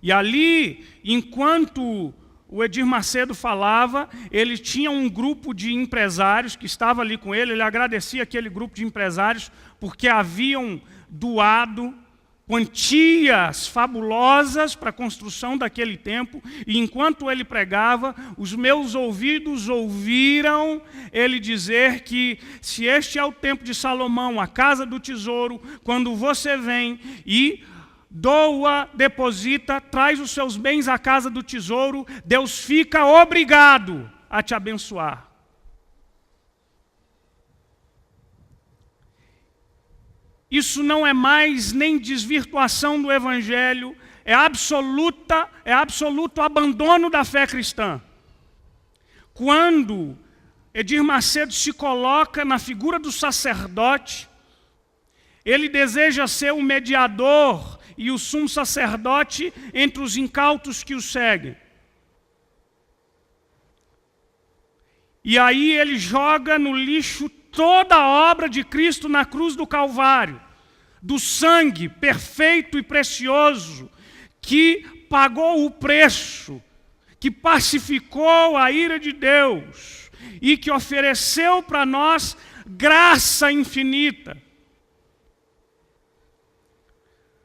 E ali, enquanto o Edir Macedo falava, ele tinha um grupo de empresários que estava ali com ele, ele agradecia aquele grupo de empresários porque haviam doado quantias fabulosas para a construção daquele templo, e enquanto ele pregava, os meus ouvidos ouviram ele dizer que se este é o templo de Salomão, a casa do tesouro, quando você vem e doa, deposita, traz os seus bens à casa do tesouro, Deus fica obrigado a te abençoar. Isso não é mais nem desvirtuação do Evangelho, é absoluto abandono da fé cristã. Quando Edir Macedo se coloca na figura do sacerdote, ele deseja ser o mediador e o sumo sacerdote entre os incautos que o seguem. E aí ele joga no lixo toda a obra de Cristo na cruz do Calvário, do sangue perfeito e precioso, que pagou o preço, que pacificou a ira de Deus e que ofereceu para nós graça infinita.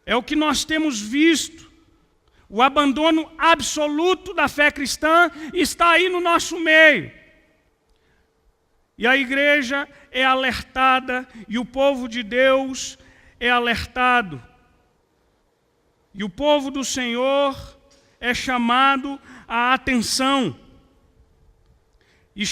É o que nós temos visto. O abandono absoluto da fé cristã está aí no nosso meio. E a igreja é alertada, e o povo de Deus é alertado. E o povo do Senhor é chamado à atenção. E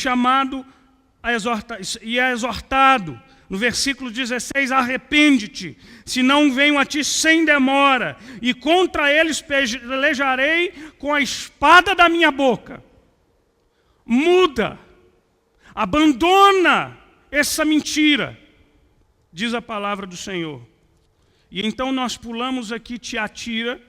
é exortado. No versículo 16, arrepende-te, senão venho a ti sem demora, e contra eles pelejarei com a espada da minha boca. Muda. Abandona essa mentira, diz a palavra do Senhor. E então nós pulamos aqui Tiatira,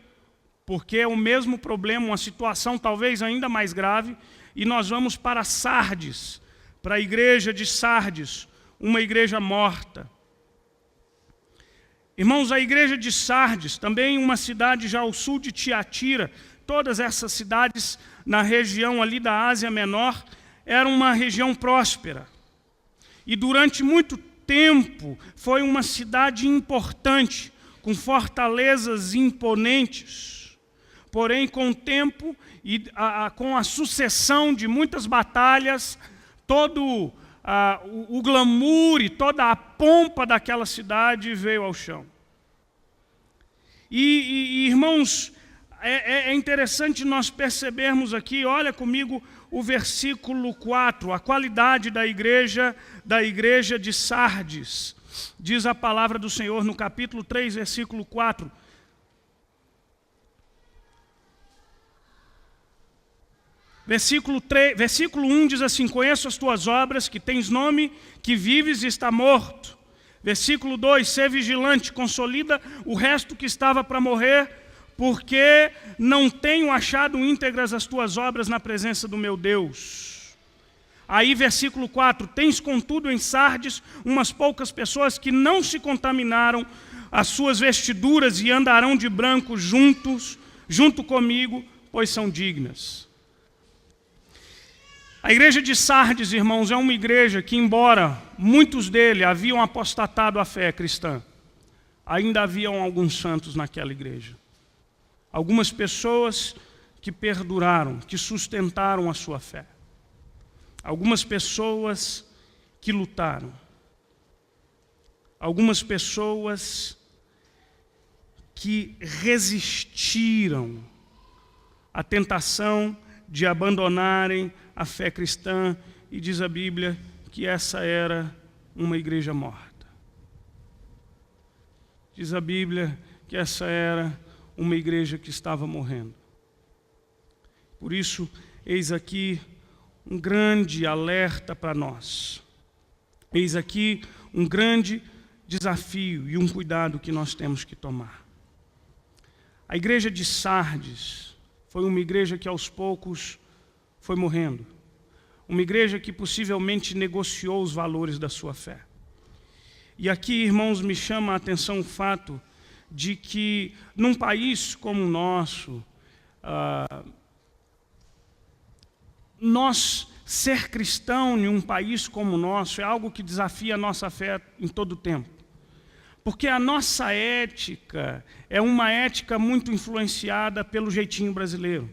porque é o mesmo problema, uma situação talvez ainda mais grave, e nós vamos para Sardes, para a igreja de Sardes, uma igreja morta. Irmãos, a igreja de Sardes, também uma cidade já ao sul de Tiatira, todas essas cidades na região ali da Ásia Menor, era uma região próspera. E durante muito tempo foi uma cidade importante, com fortalezas imponentes. Porém, com o tempo e com a sucessão de muitas batalhas, todo o glamour e toda a pompa daquela cidade veio ao chão. Irmãos, é interessante nós percebermos aqui, olha comigo o versículo 4, a qualidade da igreja de Sardes. Diz a palavra do Senhor no capítulo 3, versículo 4. Versículo 1 diz assim: conheço as tuas obras, que tens nome, que vives e está morto. Versículo 2, sê vigilante, consolida o resto que estava para morrer, porque não tenho achado íntegras as tuas obras na presença do meu Deus. Aí, versículo 4, tens contudo em Sardes umas poucas pessoas que não se contaminaram as suas vestiduras e andarão de branco junto comigo, pois são dignas. A igreja de Sardes, irmãos, é uma igreja que, embora muitos dele haviam apostatado a fé cristã, ainda haviam alguns santos naquela igreja. Algumas pessoas que perduraram, que sustentaram a sua fé. Algumas pessoas que lutaram. Algumas pessoas que resistiram à tentação de abandonarem a fé cristã, e diz a Bíblia que essa era uma igreja morta. Diz a Bíblia que essa era uma igreja que estava morrendo. Por isso, eis aqui um grande alerta para nós. Eis aqui um grande desafio e um cuidado que nós temos que tomar. A igreja de Sardes foi uma igreja que aos poucos foi morrendo. Uma igreja que possivelmente negociou os valores da sua fé. E aqui, irmãos, me chama a atenção o fato de que num país como o nosso, nós ser cristão em um país como o nosso é algo que desafia a nossa fé em todo o tempo. Porque a nossa ética é uma ética muito influenciada pelo jeitinho brasileiro.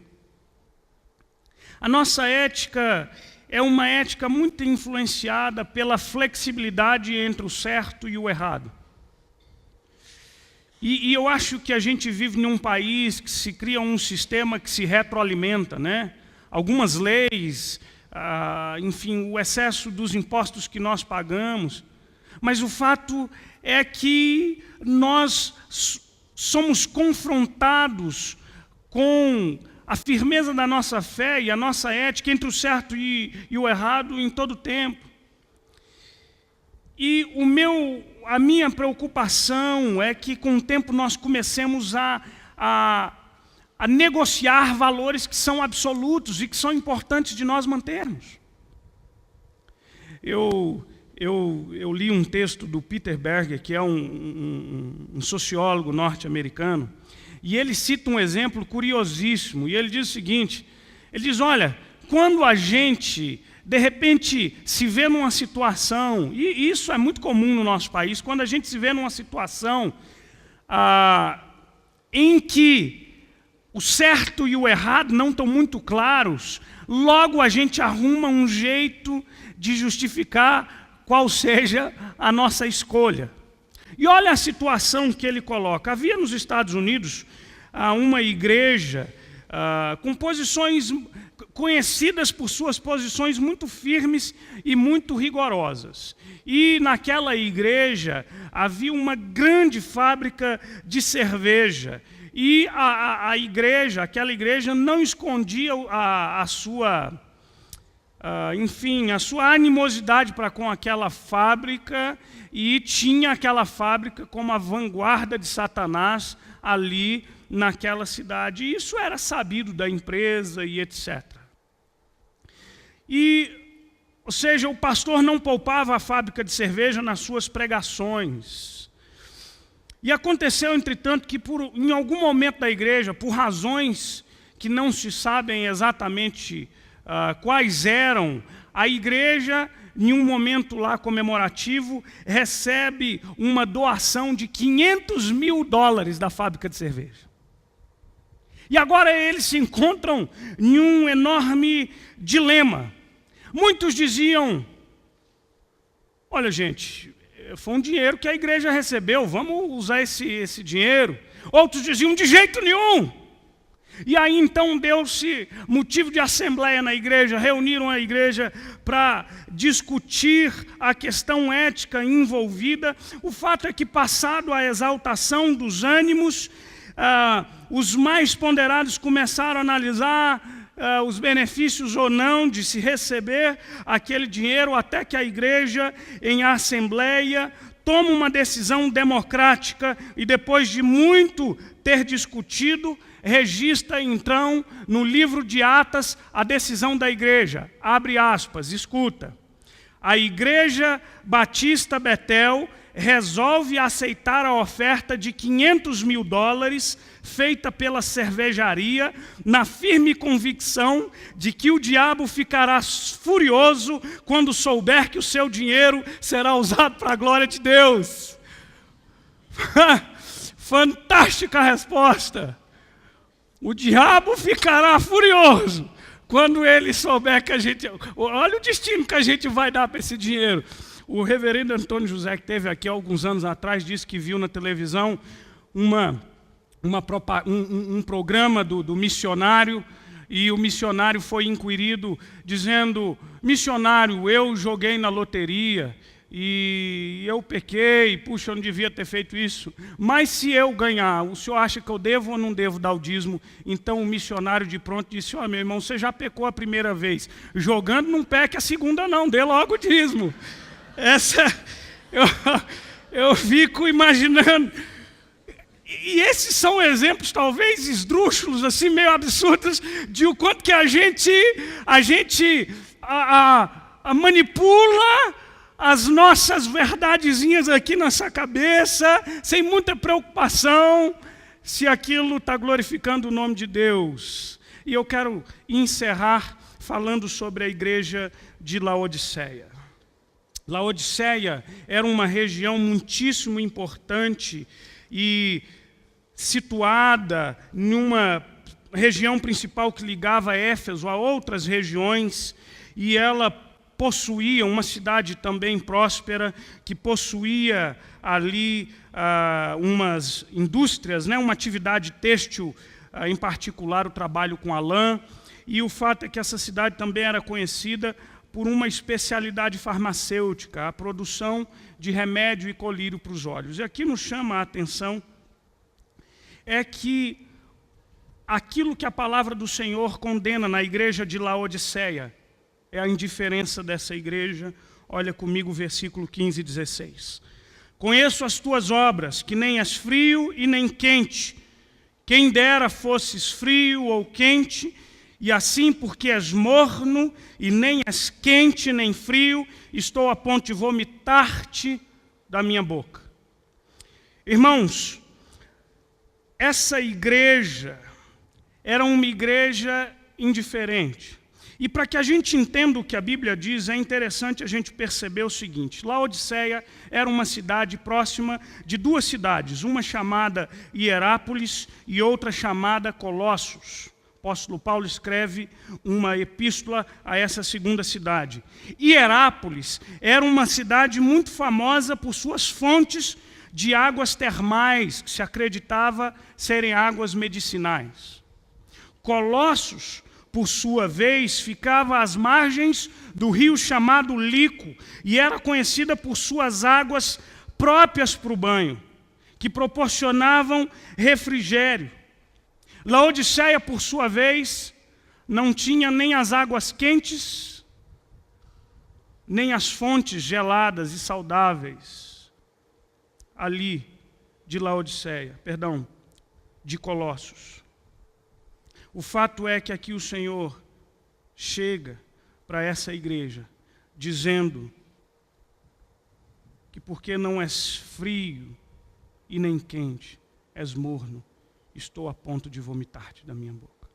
A nossa ética é uma ética muito influenciada pela flexibilidade entre o certo e o errado. E eu acho que a gente vive em um país que se cria um sistema que se retroalimenta, né? Algumas leis, enfim, o excesso dos impostos que nós pagamos. Mas o fato é que nós somos confrontados com a firmeza da nossa fé e a nossa ética entre o certo e o errado em todo o tempo. E a minha preocupação é que com o tempo nós comecemos a negociar valores que são absolutos e que são importantes de nós mantermos. Eu li um texto do Peter Berger, que é um sociólogo norte-americano, e ele cita um exemplo curiosíssimo, e ele diz o seguinte, ele diz, olha, quando a gente, de repente, se vê numa situação, e isso é muito comum no nosso país, quando a gente se vê numa situação em que o certo e o errado não estão muito claros, logo a gente arruma um jeito de justificar qual seja a nossa escolha. E olha a situação que ele coloca. Havia nos Estados Unidos uma igreja com posições conhecidas por suas posições muito firmes e muito rigorosas. E naquela igreja havia uma grande fábrica de cerveja. E aquela igreja não escondia a sua animosidade para com aquela fábrica, e tinha aquela fábrica como a vanguarda de Satanás ali naquela cidade. E isso era sabido da empresa e etc. Ou seja, o pastor não poupava a fábrica de cerveja nas suas pregações. E aconteceu, entretanto, que em algum momento da igreja, por razões que não se sabem exatamente quais eram, a igreja, em um momento lá comemorativo, recebe uma doação de $500 mil da fábrica de cerveja. E agora eles se encontram em um enorme dilema. Muitos diziam, olha gente, foi um dinheiro que a igreja recebeu, vamos usar esse dinheiro. Outros diziam, de jeito nenhum. E aí então deu-se motivo de assembleia na igreja, reuniram a igreja para discutir a questão ética envolvida. O fato é que, passado a exaltação dos ânimos, os mais ponderados começaram a analisar os benefícios ou não de se receber aquele dinheiro, até que a igreja, em assembleia, toma uma decisão democrática e, depois de muito ter discutido, registra então no livro de Atas a decisão da igreja. Abre aspas, escuta. A Igreja Batista Betel resolve aceitar a oferta de $500.000 feita pela cervejaria, na firme convicção de que o diabo ficará furioso quando souber que o seu dinheiro será usado para a glória de Deus. Fantástica resposta. O diabo ficará furioso quando ele souber que a gente... Olha o destino que a gente vai dar para esse dinheiro. O reverendo Antônio José, que esteve aqui há alguns anos atrás, disse que viu na televisão um programa do missionário, e o missionário foi inquirido dizendo: missionário, eu joguei na loteria e eu pequei, puxa, eu não devia ter feito isso, mas se eu ganhar, o senhor acha que eu devo ou não devo dar o dízimo? Então o missionário de pronto disse: ó, meu irmão, você já pecou a primeira vez, jogando não peque a segunda não, dê logo o dízimo. Essa, eu fico imaginando. E esses são exemplos, talvez, esdrúxulos, assim, meio absurdos, de o quanto que a gente manipula as nossas verdadezinhas aqui nessa cabeça, sem muita preocupação, se aquilo está glorificando o nome de Deus. E eu quero encerrar falando sobre a igreja de Laodiceia. Laodiceia era uma região muitíssimo importante e situada numa região principal que ligava Éfeso a outras regiões, e ela possuía uma cidade também próspera, que possuía ali umas indústrias, uma atividade têxtil, em particular o trabalho com a lã, e o fato é que essa cidade também era conhecida por uma especialidade farmacêutica, a produção de remédio e colírio para os olhos. E aqui nos chama a atenção é que aquilo que a palavra do Senhor condena na igreja de Laodiceia é a indiferença dessa igreja. Olha comigo o versículo 15 e 16. Conheço as tuas obras, que nem és frio e nem quente. Quem dera fosses frio ou quente, e assim, porque és morno e nem és quente nem frio, estou a ponto de vomitar-te da minha boca. Irmãos, essa igreja era uma igreja indiferente. E para que a gente entenda o que a Bíblia diz, é interessante a gente perceber o seguinte: Laodiceia era uma cidade próxima de duas cidades, uma chamada Hierápolis e outra chamada Colossos. O apóstolo Paulo escreve uma epístola a essa segunda cidade. Hierápolis era uma cidade muito famosa por suas fontes de águas termais, que se acreditava serem águas medicinais. Colossos, por sua vez, ficava às margens do rio chamado Lico, e era conhecida por suas águas próprias para o banho, que proporcionavam refrigério. Laodiceia, por sua vez, não tinha nem as águas quentes, nem as fontes geladas e saudáveis ali de Laodiceia, de Colossos. O fato é que aqui o Senhor chega para essa igreja dizendo que porque não és frio e nem quente, és morno, estou a ponto de vomitar-te da minha boca.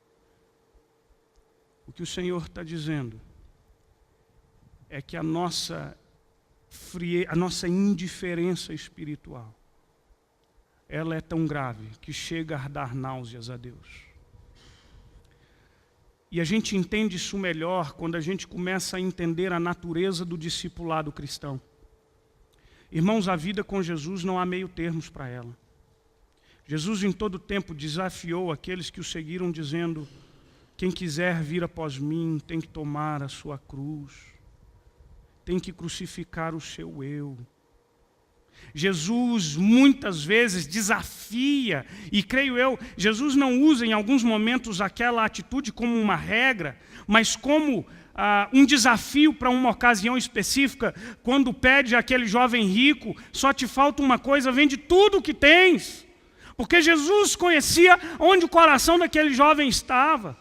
O que o Senhor está dizendo é que a nossa indiferença espiritual, ela é tão grave que chega a dar náuseas a Deus. E a gente entende isso melhor quando a gente começa a entender a natureza do discipulado cristão. Irmãos, a vida com Jesus não há meio termos para ela. Jesus em todo tempo desafiou aqueles que o seguiram dizendo: quem quiser vir após mim tem que tomar a sua cruz, tem que crucificar o seu eu, Jesus muitas vezes desafia, e creio eu, Jesus não usa em alguns momentos aquela atitude como uma regra, mas como um desafio para uma ocasião específica, quando pede àquele jovem rico: só te falta uma coisa, vende tudo o que tens. Porque Jesus conhecia onde o coração daquele jovem estava.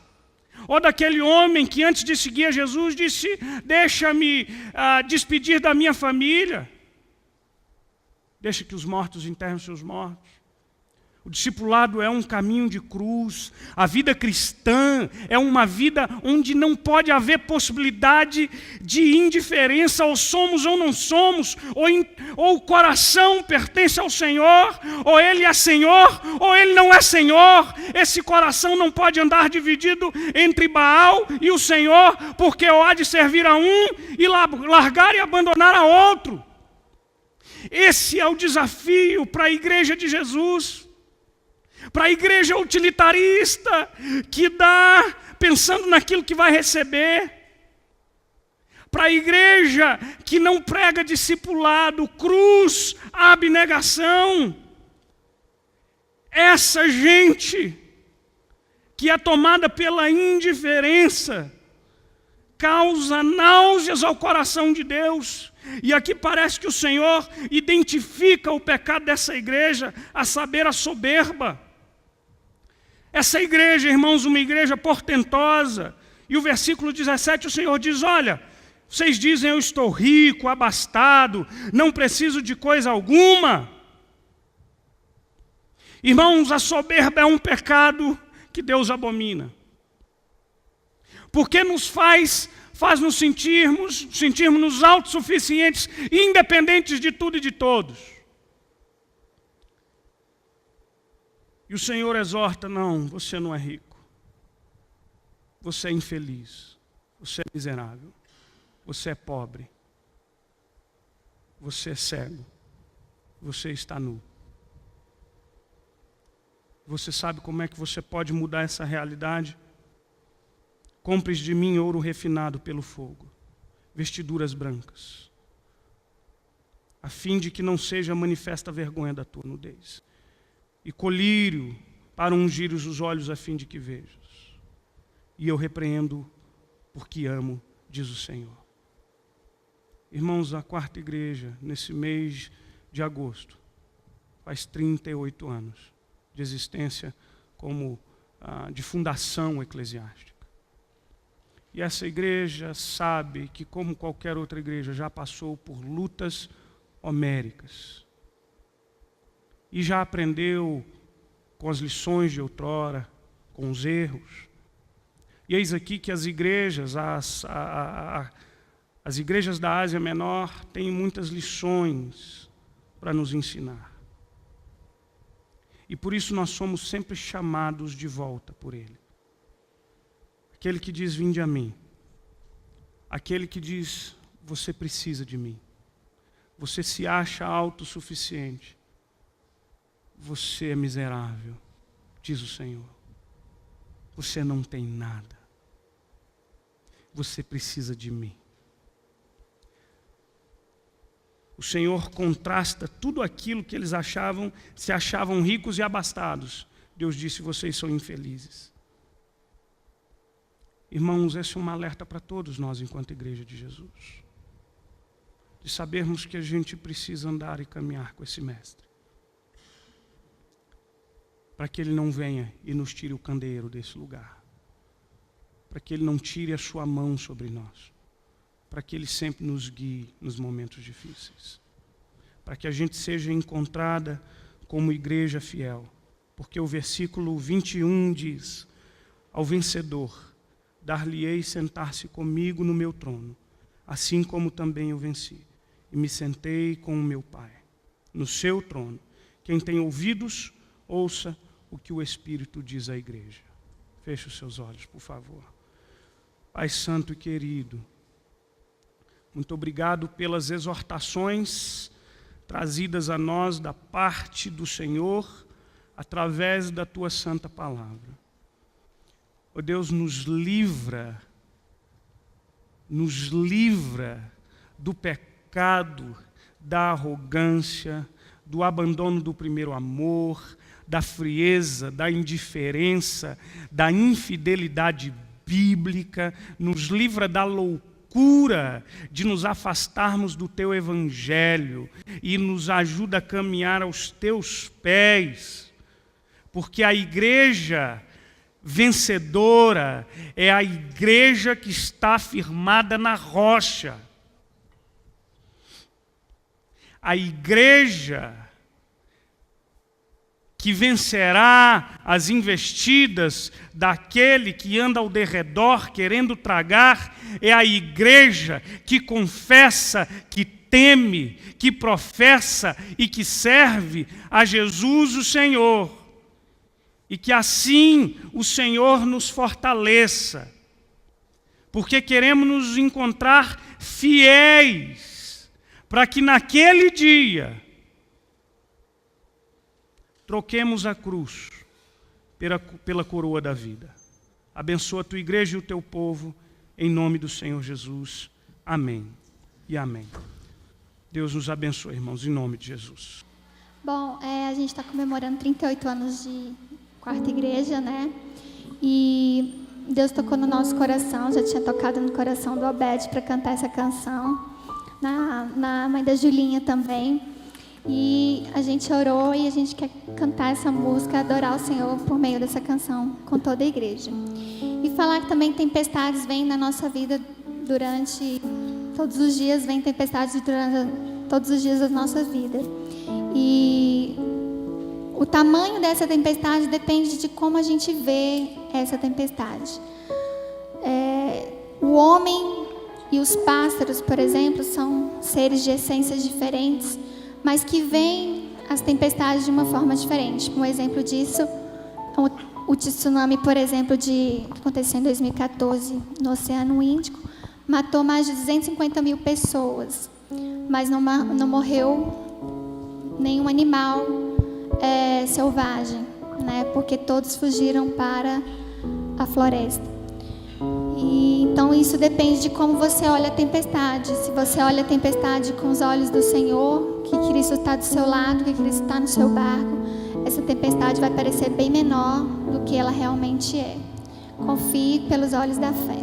Ou daquele homem que antes de seguir a Jesus disse: deixa-me despedir da minha família. Deixa que os mortos enterrem os seus mortos. O discipulado é um caminho de cruz. A vida cristã é uma vida onde não pode haver possibilidade de indiferença, ou somos ou não somos, ou o coração pertence ao Senhor, ou Ele é Senhor, ou Ele não é Senhor. Esse coração não pode andar dividido entre Baal e o Senhor, porque ou há de servir a um e largar e abandonar a outro. Esse é o desafio para a igreja de Jesus. Para a igreja utilitarista, que dá pensando naquilo que vai receber. Para a igreja que não prega discipulado, cruz, abnegação. Essa gente que é tomada pela indiferença causa náuseas ao coração de Deus. E aqui parece que o Senhor identifica o pecado dessa igreja, a saber, a soberba. Essa igreja, irmãos, uma igreja portentosa. E o versículo 17, o Senhor diz: olha, vocês dizem: eu estou rico, abastado, não preciso de coisa alguma. Irmãos, a soberba é um pecado que Deus abomina. Porque faz-nos sentirmos autossuficientes, independentes de tudo e de todos. E o Senhor exorta: não, você não é rico. Você é infeliz. Você é miserável. Você é pobre. Você é cego. Você está nu. Você sabe como é que você pode mudar essa realidade? Compres de mim ouro refinado pelo fogo, vestiduras brancas, a fim de que não seja manifesta a vergonha da tua nudez, e colírio para ungir os olhos a fim de que vejas. E eu repreendo porque amo, diz o Senhor. Irmãos, a quarta igreja, nesse mês de agosto, faz 38 anos de existência de fundação eclesiástica. E essa igreja sabe que, como qualquer outra igreja, já passou por lutas homéricas. E já aprendeu com as lições de outrora, com os erros. E eis aqui que as igrejas, as igrejas da Ásia Menor, têm muitas lições para nos ensinar. E por isso nós somos sempre chamados de volta por Ele. Aquele que diz: vinde a mim. Aquele que diz: você precisa de mim. Você se acha autossuficiente. Você é miserável, diz o Senhor. Você não tem nada. Você precisa de mim. O Senhor contrasta tudo aquilo que eles se achavam ricos e abastados. Deus disse: vocês são infelizes. Irmãos, esse é um alerta para todos nós enquanto igreja de Jesus. De sabermos que a gente precisa andar e caminhar com esse mestre. Para que ele não venha e nos tire o candeeiro desse lugar. Para que ele não tire a sua mão sobre nós. Para que ele sempre nos guie nos momentos difíceis. Para que a gente seja encontrada como igreja fiel. Porque o versículo 21 diz: ao vencedor dar-lhe-ei sentar-se comigo no meu trono, assim como também eu venci, e me sentei com o meu Pai, no seu trono. Quem tem ouvidos, ouça o que o Espírito diz à igreja. Feche os seus olhos, por favor. Pai santo e querido, muito obrigado pelas exortações trazidas a nós da parte do Senhor, através da Tua santa palavra. Ó Deus, nos livra do pecado da arrogância, do abandono do primeiro amor, da frieza, da indiferença, da infidelidade bíblica. Nos livra da loucura de nos afastarmos do Teu Evangelho e nos ajuda a caminhar aos Teus pés, porque a igreja vencedora é a igreja que está firmada na rocha. A igreja que vencerá as investidas daquele que anda ao derredor querendo tragar é a igreja que confessa, que teme, que professa e que serve a Jesus o Senhor. E que assim o Senhor nos fortaleça, porque queremos nos encontrar fiéis, para que naquele dia troquemos a cruz pela coroa da vida. Abençoa a tua igreja e o teu povo, em nome do Senhor Jesus. Amém e amém. Deus nos abençoe, irmãos, em nome de Jesus. Bom, a gente está comemorando 38 anos de quarta igreja, né? E Deus tocou no nosso coração, já tinha tocado no coração do Obed para cantar essa canção, na mãe da Julinha também. E a gente orou e a gente quer cantar essa música, adorar o Senhor por meio dessa canção com toda a igreja. E falar que também tempestades vêm na nossa vida durante todos os dias, vem tempestades durante todos os dias da nossa vida. E o tamanho dessa tempestade depende de como a gente vê essa tempestade. O homem e os pássaros, por exemplo, são seres de essências diferentes, mas que veem as tempestades de uma forma diferente. Um exemplo disso, o tsunami, por exemplo, que aconteceu em 2014 no Oceano Índico, matou mais de 250 mil pessoas, mas não morreu nenhum animal selvagem, né? Porque todos fugiram para a floresta. E então isso depende de como você olha a tempestade. Se você olha a tempestade com os olhos do Senhor, que Cristo está do seu lado, que Cristo está no seu barco, essa tempestade vai parecer bem menor do que ela realmente é. Confie pelos olhos da fé.